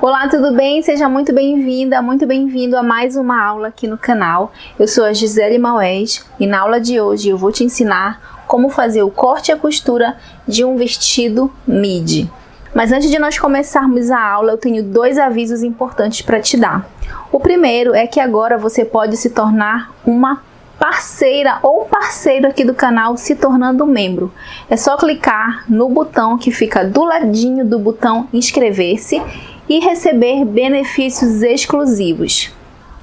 Olá, tudo bem? Seja muito bem-vinda, muito bem-vindo a mais uma aula aqui no canal. Eu sou a Gisele Maués e na aula de hoje eu vou te ensinar como fazer o corte e a costura de um vestido midi. Mas antes de nós começarmos a aula, eu tenho dois avisos importantes para te dar. O primeiro é que agora você pode se tornar uma parceira ou parceiro aqui do canal se tornando membro. É só clicar no botão que fica do ladinho do botão inscrever-se e receber benefícios exclusivos.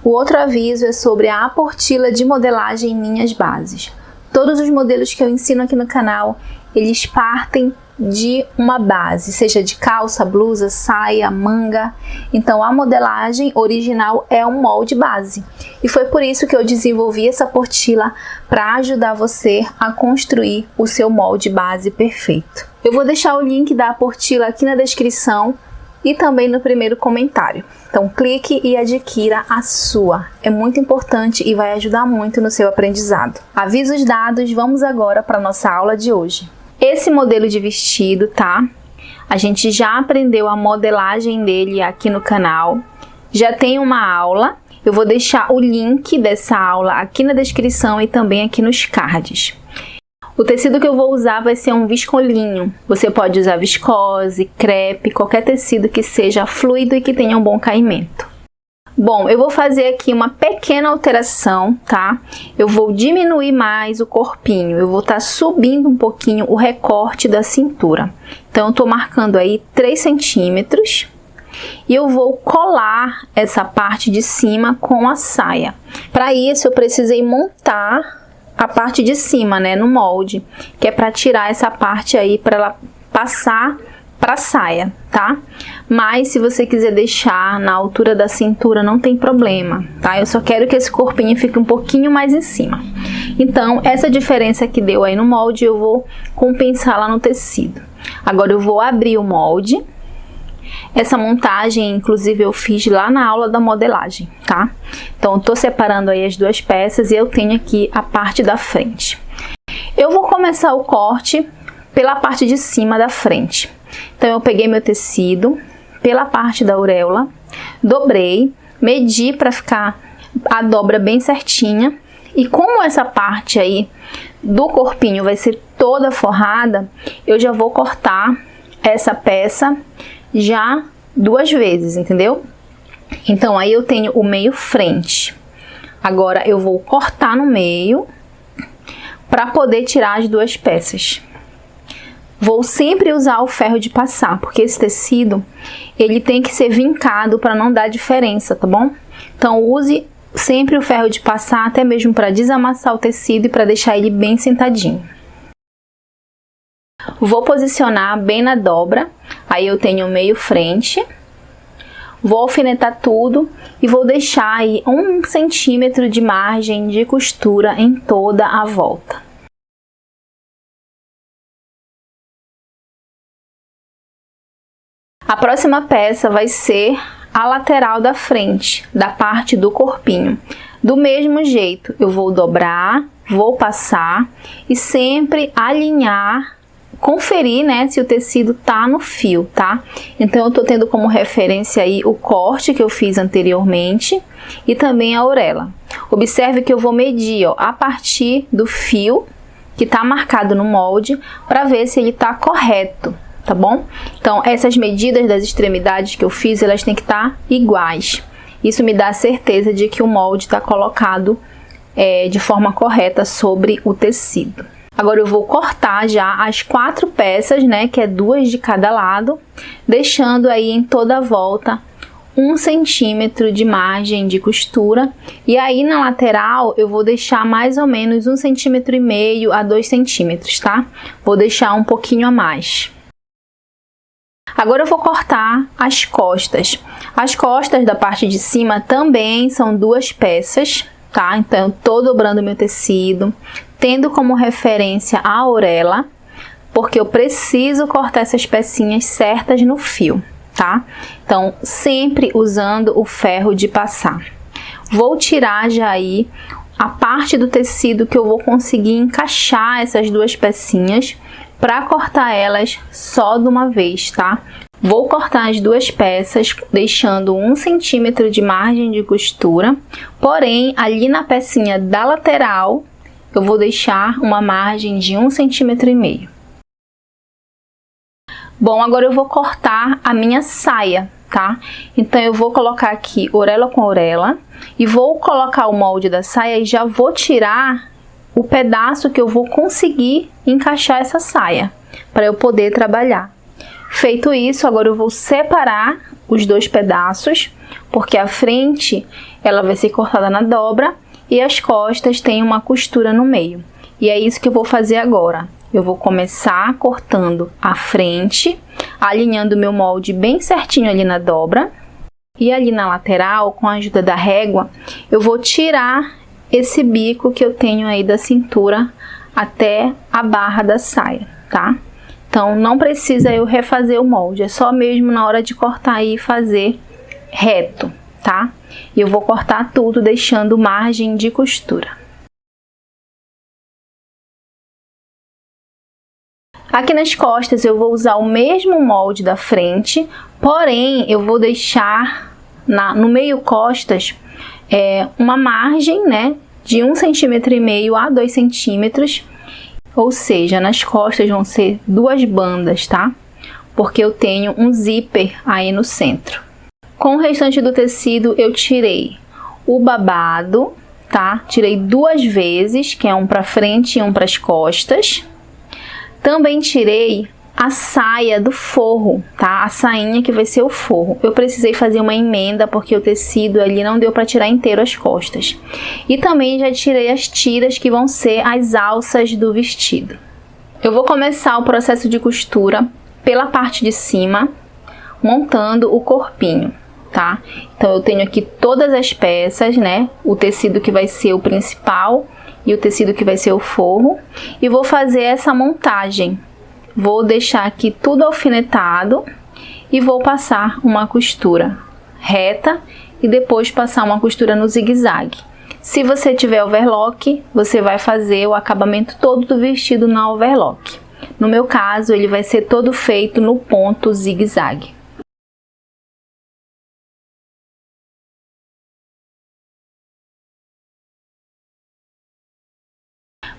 O outro aviso é sobre a apostila de modelagem em linhas bases. Todos os modelos que eu ensino aqui no canal, eles partem de uma base, seja de calça, blusa, saia, manga. Então a modelagem original é um molde base. E foi por isso que eu desenvolvi essa apostila para ajudar você a construir o seu molde base perfeito. Eu vou deixar o link da apostila aqui na descrição e também no primeiro comentário. Então clique e adquira a sua. É muito importante e vai ajudar muito no seu aprendizado. Avisos dados, vamos agora para a nossa aula de hoje. Esse modelo de vestido, tá? A gente já aprendeu a modelagem dele aqui no canal. Já tem uma aula. Eu vou deixar o link dessa aula aqui na descrição e também aqui nos cards. O tecido que eu vou usar vai ser um viscolinho. Você pode usar viscose, crepe, qualquer tecido que seja fluido e que tenha um bom caimento. Bom, eu vou fazer aqui uma pequena alteração, tá? Eu vou diminuir mais o corpinho. Eu vou estar subindo um pouquinho o recorte da cintura. Então, eu tô marcando aí 3 centímetros. E eu vou colar essa parte de cima com a saia. Para isso, eu precisei montar a parte de cima, né, no molde, que é para tirar essa parte aí para ela passar para a saia, tá? Mas se você quiser deixar na altura da cintura, não tem problema, tá? Eu só quero que esse corpinho fique um pouquinho mais em cima. Então, essa diferença que deu aí no molde, eu vou compensar lá no tecido. Agora eu vou abrir o molde. Essa montagem, inclusive, eu fiz lá na aula da modelagem, tá? Então, eu tô separando aí as duas peças e eu tenho aqui a parte da frente. Eu vou começar o corte pela parte de cima da frente. Então, eu peguei meu tecido pela parte da auréola, dobrei, medi para ficar a dobra bem certinha. E como essa parte aí do corpinho vai ser toda forrada, eu já vou cortar essa peça já 2 vezes, entendeu? Então, aí eu tenho o meio frente. Agora, eu vou cortar no meio para poder tirar as 2 peças. Vou sempre usar o ferro de passar, porque esse tecido, ele tem que ser vincado para não dar diferença, tá bom? Então, use sempre o ferro de passar, até mesmo para desamassar o tecido e para deixar ele bem sentadinho. Vou posicionar bem na dobra, aí eu tenho o meio frente, vou alfinetar tudo e vou deixar aí 1 centímetro de margem de costura em toda a volta. A próxima peça vai ser a lateral da frente, da parte do corpinho. Do mesmo jeito, eu vou dobrar, vou passar e sempre alinhar, conferir, né, se o tecido tá no fio, tá? Então, eu tô tendo como referência aí o corte que eu fiz anteriormente e também a orelha. Observe que eu vou medir, ó, a partir do fio que tá marcado no molde para ver se ele tá correto, tá bom? Então, essas medidas das extremidades que eu fiz, elas têm que estar iguais. Isso me dá a certeza de que o molde tá colocado de forma correta sobre o tecido. Agora eu vou cortar já as 4 peças, né, que é 2 de cada lado, deixando aí em toda a volta 1 centímetro de margem de costura. E aí na lateral eu vou deixar mais ou menos 1,5 centímetro a 2 centímetros, tá? Vou deixar um pouquinho a mais. Agora eu vou cortar as costas. As costas da parte de cima também são 2 peças, tá? Então eu tô dobrando meu tecido, tendo como referência a orelha, porque eu preciso cortar essas pecinhas certas no fio, tá? Então, sempre usando o ferro de passar. Vou tirar já aí a parte do tecido que eu vou conseguir encaixar essas 2 pecinhas para cortar elas só de uma vez, tá? Vou cortar as duas peças, deixando 1 centímetro de margem de costura, porém, ali na pecinha da lateral, eu vou deixar uma margem de 1,5 centímetro. Bom, agora eu vou cortar a minha saia, tá? Então, eu vou colocar aqui orelha com orelha e vou colocar o molde da saia e já vou tirar o pedaço que eu vou conseguir encaixar essa saia, para eu poder trabalhar. Feito isso, agora eu vou separar os dois pedaços, porque a frente ela vai ser cortada na dobra e as costas tem uma costura no meio. E é isso que eu vou fazer agora. Eu vou começar cortando a frente, alinhando o meu molde bem certinho ali na dobra. E ali na lateral, com a ajuda da régua, eu vou tirar esse bico que eu tenho aí da cintura até a barra da saia, tá? Então, não precisa eu refazer o molde, é só mesmo na hora de cortar e fazer reto, tá? E eu vou cortar tudo deixando margem de costura. Aqui nas costas eu vou usar o mesmo molde da frente, porém eu vou deixar no meio costas uma margem, né, de 1,5 centímetro a 2 centímetros. Ou seja, nas costas vão ser duas bandas, tá? Porque eu tenho um zíper aí no centro. Com o restante do tecido eu tirei o babado, tá? Tirei 2 vezes, que é um para frente e um para as costas. Também tirei a saia do forro, tá? A sainha que vai ser o forro. Eu precisei fazer uma emenda porque o tecido ali não deu para tirar inteiro as costas. E também já tirei as tiras que vão ser as alças do vestido. Eu vou começar o processo de costura pela parte de cima, montando o corpinho, tá? Então eu tenho aqui todas as peças, né? O tecido que vai ser o principal e o tecido que vai ser o forro. E vou fazer essa montagem. Vou deixar aqui tudo alfinetado e vou passar uma costura reta e depois passar uma costura no zigue-zague. Se você tiver overlock, você vai fazer o acabamento todo do vestido na overlock. No meu caso, ele vai ser todo feito no ponto zigue-zague.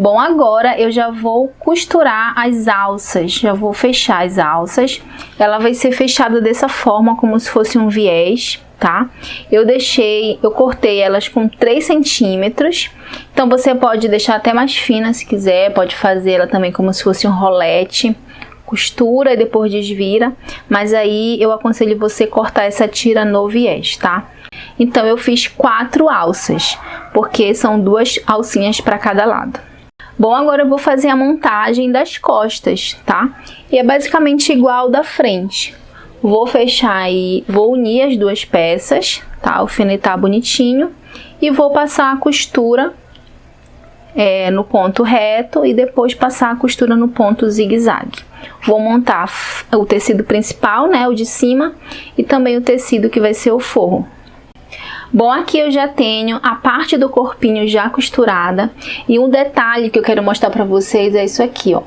Bom, agora eu já vou costurar as alças, já vou fechar as alças. Ela vai ser fechada dessa forma, como se fosse um viés, tá? Eu cortei elas com 3 centímetros. Então você pode deixar até mais fina se quiser, pode fazer ela também como se fosse um rolete. Costura e depois desvira, mas aí eu aconselho você cortar essa tira no viés, tá? Então eu fiz 4 alças, porque são 2 alcinhas para cada lado. Bom, agora eu vou fazer a montagem das costas, tá? E é basicamente igual da frente. Vou fechar aí, vou unir as duas peças, tá? Alfinetar bonitinho e vou passar a costura no ponto reto e depois passar a costura no ponto zigue-zague. Vou montar o tecido principal, né? O de cima e também o tecido que vai ser o forro. Bom, aqui eu já tenho a parte do corpinho já costurada e um detalhe que eu quero mostrar pra vocês é isso aqui, ó.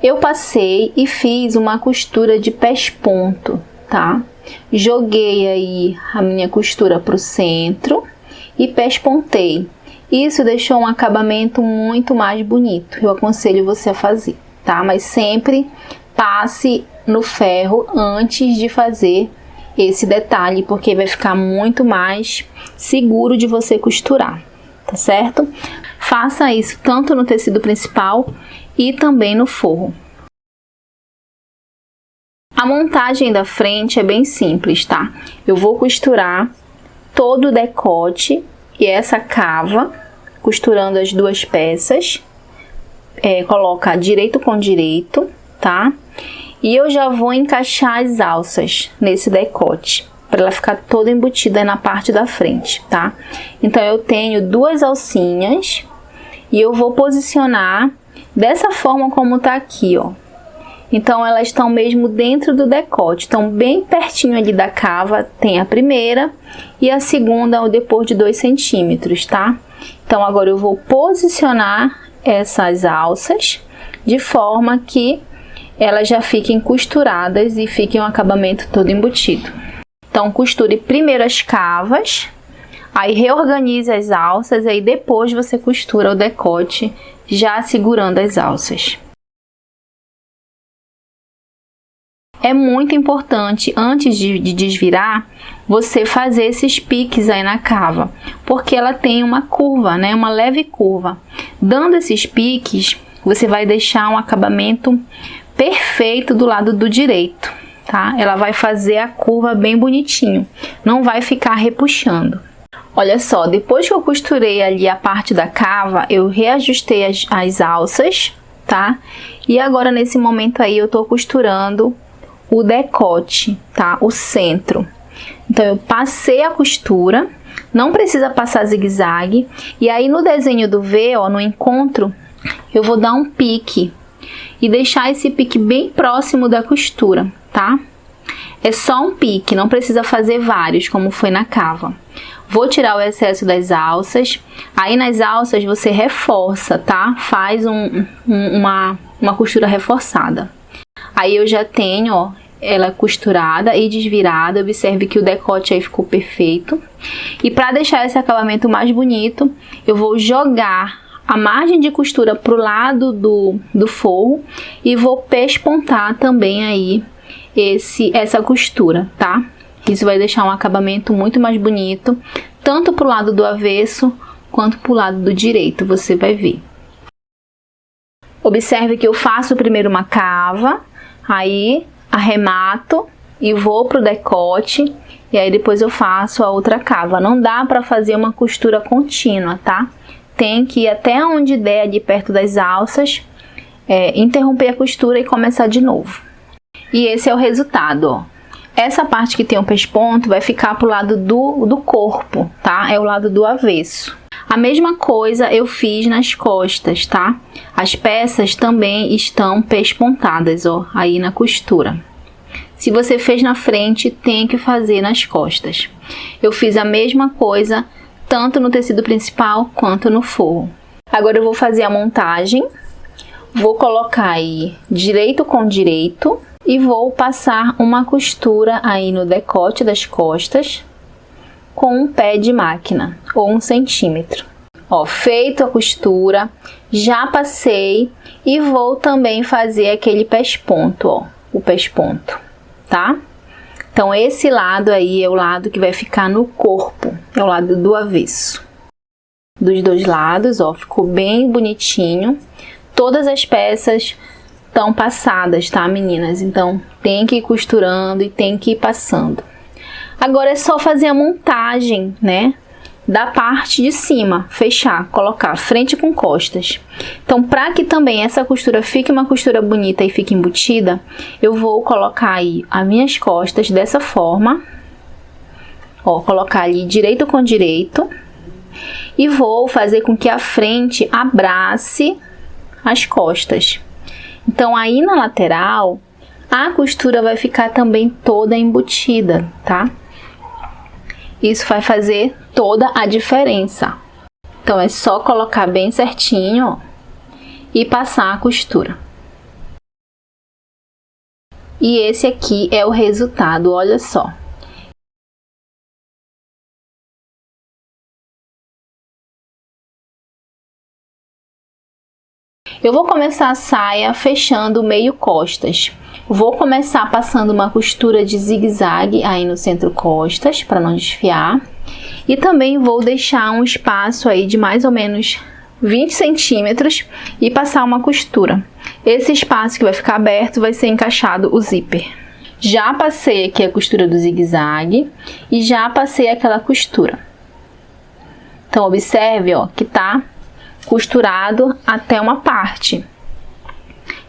Eu passei e fiz uma costura de pés-ponto, tá? Joguei aí a minha costura pro centro e pés-pontei. Isso deixou um acabamento muito mais bonito. Eu aconselho você a fazer, tá? Mas sempre passe no ferro antes de fazer esse detalhe, porque vai ficar muito mais seguro de você costurar, tá certo? Faça isso tanto no tecido principal e também no forro. A montagem da frente é bem simples, tá? Eu vou costurar todo o decote e essa cava, costurando as duas peças. Coloca direito com direito, tá? E eu já vou encaixar as alças nesse decote, para ela ficar toda embutida na parte da frente, tá? Então, eu tenho 2 alcinhas e eu vou posicionar dessa forma como tá aqui, ó. Então, elas estão mesmo dentro do decote, estão bem pertinho ali da cava, tem a primeira e a segunda depois de 2 centímetros, tá? Então, agora eu vou posicionar essas alças de forma que elas já fiquem costuradas e fiquem um acabamento todo embutido. Então, costure primeiro as cavas, aí reorganize as alças, aí depois você costura o decote, já segurando as alças. É muito importante, antes de desvirar, você fazer esses piques aí na cava, porque ela tem uma curva, né? Uma leve curva. Dando esses piques, você vai deixar um acabamento perfeito do lado do direito, tá? Ela vai fazer a curva bem bonitinho, não vai ficar repuxando. Olha só, depois que eu costurei ali a parte da cava, eu reajustei as alças, tá? E agora nesse momento aí eu tô costurando o decote, tá? O centro. Então eu passei a costura, não precisa passar zigue-zague, e aí no desenho do V, ó, no encontro, eu vou dar um pique e deixar esse pique bem próximo da costura, tá? É só um pique, não precisa fazer vários, como foi na cava. Vou tirar o excesso das alças, aí nas alças você reforça, tá? Faz uma costura reforçada. Aí eu já tenho, ó, ela costurada e desvirada. Observe que o decote aí ficou perfeito. E para deixar esse acabamento mais bonito, eu vou jogar a margem de costura pro lado do forro e vou pespontar também aí essa costura, tá? Isso vai deixar um acabamento muito mais bonito, tanto pro lado do avesso quanto pro lado do direito, você vai ver. Observe que eu faço primeiro uma cava, aí arremato e vou pro decote, e aí depois eu faço a outra cava. Não dá para fazer uma costura contínua, tá? Tem que ir até onde der ali perto das alças, interromper a costura e começar de novo. E esse é o resultado, ó. Essa parte que tem o pesponto vai ficar pro lado do corpo, tá? É o lado do avesso. A mesma coisa eu fiz nas costas, tá? As peças também estão pespontadas, ó, aí na costura. Se você fez na frente, tem que fazer nas costas. Eu fiz a mesma coisa, tanto no tecido principal quanto no forro. Agora eu vou fazer a montagem. Vou colocar aí direito com direito e vou passar uma costura aí no decote das costas com um pé de máquina ou 1 centímetro. Ó, feito a costura, já passei e vou também fazer aquele pesponto, ó, o pesponto, tá? Então esse lado aí é o lado que vai ficar no corpo, é o lado do avesso. Dos dois lados, ó, ficou bem bonitinho. Todas as peças estão passadas, tá, meninas? Então tem que ir costurando e tem que ir passando. Agora é só fazer a montagem, né, da parte de cima, fechar, colocar frente com costas. Então, para que também essa costura fique uma costura bonita e fique embutida, eu vou colocar aí as minhas costas dessa forma, ó, colocar ali direito com direito e vou fazer com que a frente abrace as costas. Então, aí na lateral, a costura vai ficar também toda embutida, tá? Isso vai fazer toda a diferença. Então, é só colocar bem certinho, ó, e passar a costura. E esse aqui é o resultado, olha só. Eu vou começar a saia fechando o meio costas. Vou começar passando uma costura de zigue-zague aí no centro costas, para não desfiar. E também vou deixar um espaço aí de mais ou menos 20 centímetros e passar uma costura. Esse espaço que vai ficar aberto vai ser encaixado o zíper. Já passei aqui a costura do zigue-zague e já passei aquela costura. Então, observe, ó, que tá costurado até uma parte.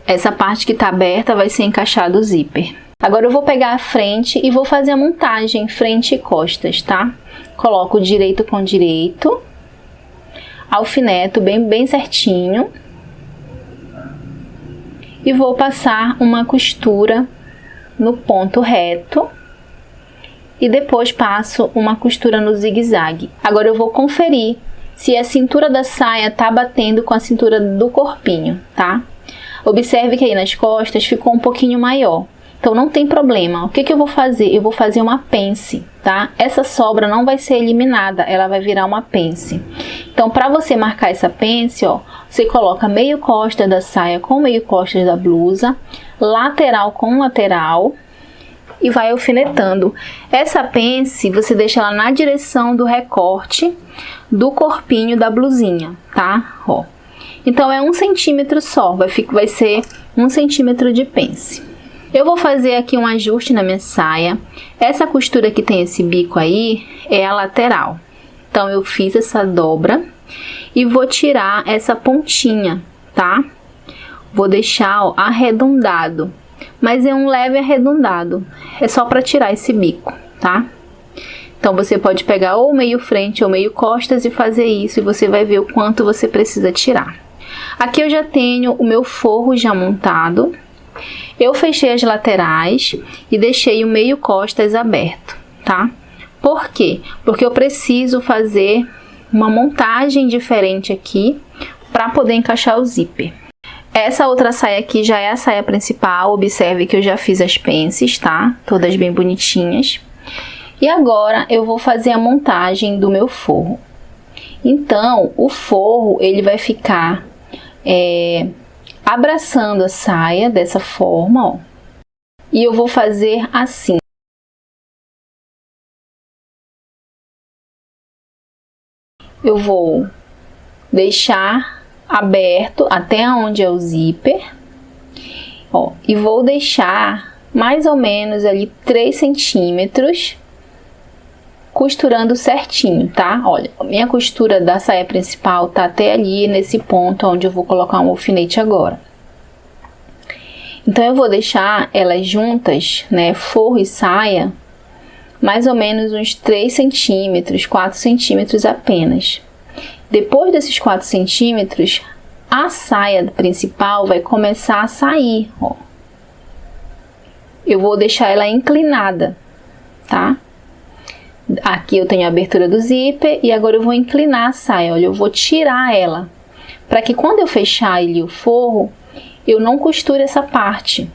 Essa parte que tá aberta vai ser encaixado o zíper. Agora eu vou pegar a frente e vou fazer a montagem frente e costas, tá? Coloco direito com direito, alfineto bem certinho e vou passar uma costura no ponto reto e depois passo uma costura no zigue-zague. Agora eu vou conferir se a cintura da saia tá batendo com a cintura do corpinho, tá? Observe que aí nas costas ficou um pouquinho maior. Então não tem problema. O que que eu vou fazer? Eu vou fazer uma pence, tá? Essa sobra não vai ser eliminada, ela vai virar uma pence. Então para você marcar essa pence, ó, você coloca meio costa da saia com meio costa da blusa, lateral com lateral e vai alfinetando. Essa pence você deixa ela na direção do recorte do corpinho da blusinha, tá? Ó. Então é 1 centímetro só, vai ser 1 centímetro de pence. Eu vou fazer aqui um ajuste na minha saia. Essa costura que tem esse bico aí é a lateral. Então eu fiz essa dobra e vou tirar essa pontinha, tá? Vou deixar, ó, arredondado, mas é um leve arredondado. É só para tirar esse bico, tá? Então você pode pegar ou meio frente ou meio costas e fazer isso e você vai ver o quanto você precisa tirar. Aqui eu já tenho o meu forro já montado. Eu fechei as laterais e deixei o meio costas aberto, tá? Por quê? Porque eu preciso fazer uma montagem diferente aqui para poder encaixar o zíper. Essa outra saia aqui já é a saia principal. Observe que eu já fiz as pences, tá? Todas bem bonitinhas. E agora eu vou fazer a montagem do meu forro. Então, o forro ele vai ficar abraçando a saia dessa forma, ó. E eu vou fazer assim. Eu vou deixar aberto até onde é o zíper, ó, e vou deixar mais ou menos ali 3 centímetros costurando certinho, tá? Olha, a minha costura da saia principal tá até ali nesse ponto onde eu vou colocar um alfinete agora. Então eu vou deixar elas juntas, né, forro e saia, mais ou menos uns 3 centímetros, 4 centímetros apenas. Depois desses 4 centímetros, a saia principal vai começar a sair, ó. Eu vou deixar ela inclinada, tá? Aqui eu tenho a abertura do zíper e agora eu vou inclinar a saia, olha, eu vou tirar ela, para que quando eu fechar ali o forro, eu não costure essa parte.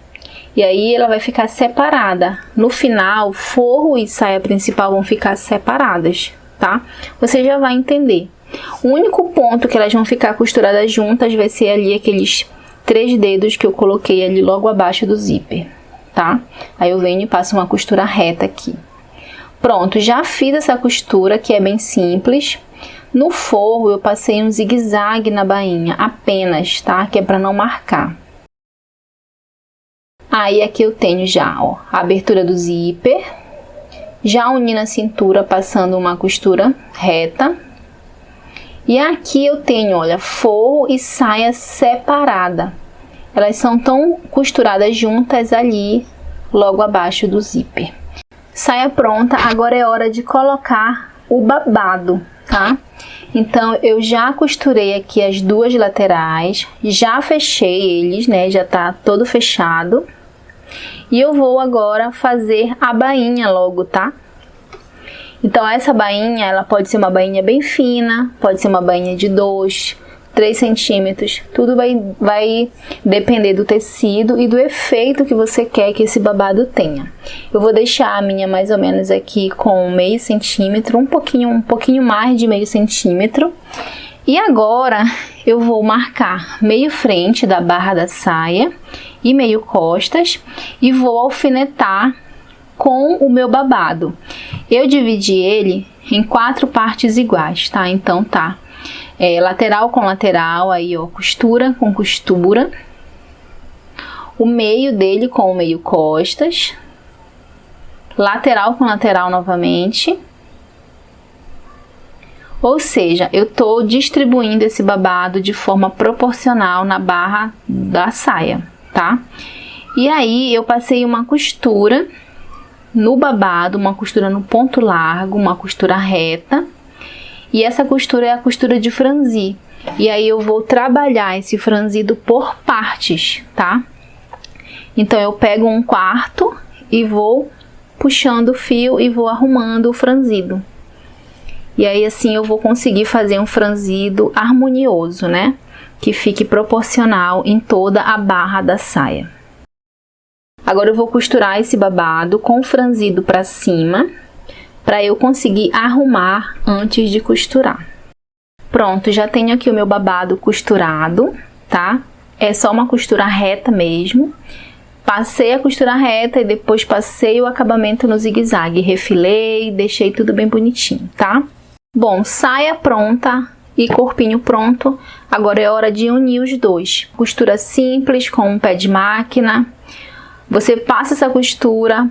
E aí ela vai ficar separada. No final, forro e saia principal vão ficar separadas, tá? Você já vai entender. O único ponto que elas vão ficar costuradas juntas vai ser ali aqueles 3 dedos que eu coloquei ali logo abaixo do zíper, tá? Aí eu venho e passo uma costura reta aqui. Pronto, já fiz essa costura que é bem simples. No forro eu passei um zigue-zague na bainha apenas, tá? Que é para não marcar. Aí aqui eu tenho já, ó, a abertura do zíper. Já uni na cintura passando uma costura reta. E aqui eu tenho, olha, forro e saia separada. Elas são tão costuradas juntas ali, logo abaixo do zíper. Saia pronta, agora é hora de colocar o babado, tá? Então, eu já costurei aqui as 2 laterais, já fechei eles, né? Já tá todo fechado. E eu vou agora fazer a bainha logo, tá? Então, essa bainha, ela pode ser uma bainha bem fina, pode ser uma bainha de 2, 3 centímetros. Tudo vai depender do tecido e do efeito que você quer que esse babado tenha. Eu vou deixar a minha mais ou menos aqui com meio centímetro, um pouquinho mais de meio centímetro. E agora eu vou marcar meio frente da barra da saia e meio costas e vou alfinetar com o meu babado. Eu dividi ele em 4 partes iguais, tá? Então tá, lateral com lateral, aí ó, costura com costura, o meio dele com o meio costas, lateral com lateral novamente. Ou seja, eu tô distribuindo esse babado de forma proporcional na barra da saia, tá? E aí eu passei uma costura no babado, uma costura no ponto largo, uma costura reta. E essa costura é a costura de franzir. E aí eu vou trabalhar esse franzido por partes, tá? Então eu pego 1/4 e vou puxando o fio e vou arrumando o franzido. E aí assim eu vou conseguir fazer um franzido harmonioso, né? que fique proporcional em toda a barra da saia. Agora eu vou costurar esse babado com o franzido para cima, para eu conseguir arrumar antes de costurar. Pronto, já tenho aqui o meu babado costurado, tá? É só uma costura reta mesmo. Passei a costura reta e depois passei o acabamento no zigue-zague, refilei, deixei tudo bem bonitinho, tá? Bom, saia pronta e corpinho pronto, agora é hora de unir os dois. Costura simples com um pé de máquina. Você passa essa costura,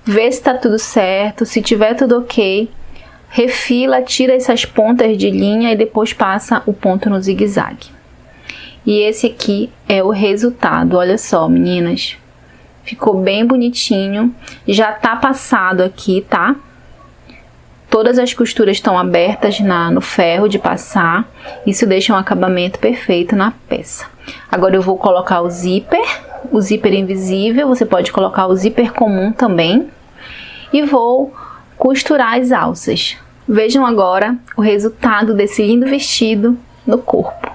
vê se tá tudo certo, se tiver tudo ok, refila, tira essas pontas de linha e depois passa o ponto no zigue-zague. E esse aqui é o resultado, olha só, meninas. Ficou bem bonitinho, já tá passado aqui, tá? Todas as costuras estão abertas no ferro de passar, isso deixa um acabamento perfeito na peça. Agora eu vou colocar o zíper invisível, você pode colocar o zíper comum também. E vou costurar as alças. Vejam agora o resultado desse lindo vestido no corpo.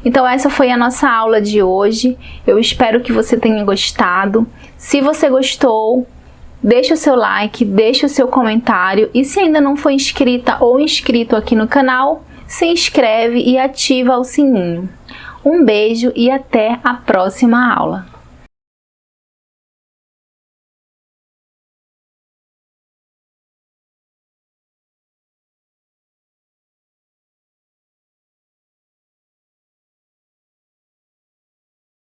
Então essa foi a nossa aula de hoje, eu espero que você tenha gostado. Se você gostou, deixa o seu like, deixa o seu comentário e se ainda não for inscrita ou inscrito aqui no canal, se inscreve e ativa o sininho. Um beijo e até a próxima aula!